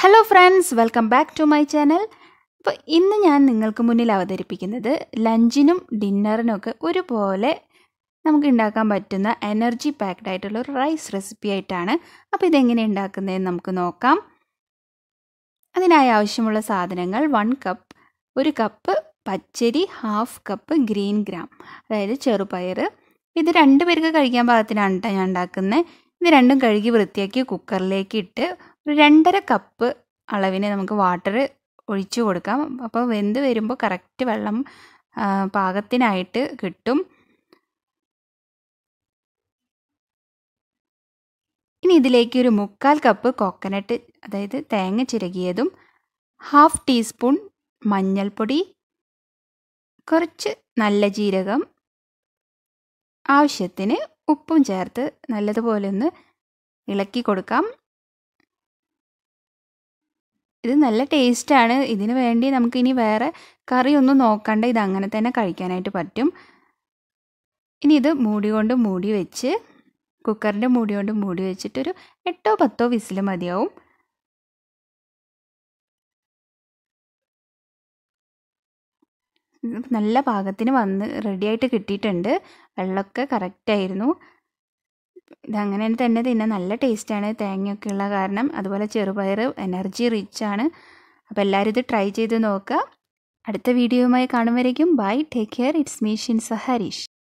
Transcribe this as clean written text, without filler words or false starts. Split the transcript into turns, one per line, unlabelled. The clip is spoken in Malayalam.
Hello friends, welcome back to my channel. അപ്പോൾ ഇന്ന് ഞാൻ നിങ്ങൾക്ക് മുന്നിൽ അവതരിപ്പിക്കുന്നത് ലഞ്ചിനും ഡിന്നറിനൊക്കെ ഒരുപോലെ നമുക്ക് ഉണ്ടാക്കാൻ പറ്റുന്ന എനർജി പാക്ഡ് ആയിട്ടുള്ള ഒരു റൈസ് റെസിപ്പി ആയിട്ടാണ്. അപ്പോൾ ഇതെങ്ങനെ ഉണ്ടാക്കുന്നതെന്ന് നമുക്ക് നോക്കാം. അതിനായി ആവശ്യമുള്ള സാധനങ്ങൾ 1 കപ്പ്, 1 കപ്പ് പച്ചരി, 1/2 കപ്പ് ഗ്രീൻ ഗ്രാം, അതായത് ചെറുപയർ. ഇത് 2 പേർക്ക് കഴിക്കാൻ പാകത്തിനാണ് കേട്ടോ ഞാൻ ഉണ്ടാക്കുന്നത്. ഇത് രണ്ടും കഴുകി വൃത്തിയാക്കി കുക്കറിലേക്ക് ഇട്ട് ഒരു 2.5 കപ്പ് അളവിന് നമുക്ക് വാട്ടർ ഒഴിച്ചു കൊടുക്കാം. അപ്പോൾ വെന്ത് വരുമ്പോൾ കറക്റ്റ് വെള്ളം പാകത്തിനായിട്ട് കിട്ടും. ഇനി ഇതിലേക്ക് ഒരു 3/4 കപ്പ് കോക്കനട്ട്, അതായത് തേങ്ങ ചിരകിയതും, 1/2 ടീസ്പൂൺ മഞ്ഞൾപ്പൊടി, കുറച്ച് നല്ല ജീരകം, ആവശ്യത്തിന് ഉപ്പും ചേർത്ത് നല്ലതുപോലെ ഒന്ന് ഇളക്കി കൊടുക്കാം. ഇത് നല്ല ടേസ്റ്റാണ്. ഇതിന് വേണ്ടി നമുക്കിനി വേറെ കറിയൊന്നും നോക്കണ്ട, ഇത് അങ്ങനെ തന്നെ കഴിക്കാനായിട്ട് പറ്റും. ഇനി ഇത് മൂടി വെച്ച്, കുക്കറിൻ്റെ മൂടി കൊണ്ട് മൂടി വെച്ചിട്ടൊരു 8-10 വിസിൽ മതിയാവും. നല്ല പാകത്തിന് വന്ന് റെഡിയായിട്ട് കിട്ടിയിട്ടുണ്ട്. വെള്ളമൊക്കെ കറക്റ്റായിരുന്നു. ഇതങ്ങനെ തന്നെ തിന്നാൻ നല്ല ടേസ്റ്റാണ്, തേങ്ങയൊക്കെ ഉള്ള കാരണം. അതുപോലെ ചെറുപയർ എനർജി റിച്ച് ആണ്. അപ്പോൾ എല്ലാവരും ഇത് ട്രൈ ചെയ്ത് നോക്കുക. അടുത്ത വീഡിയോയുമായി കാണും വരേക്കും bye, take care. It's me Shinsa Harish.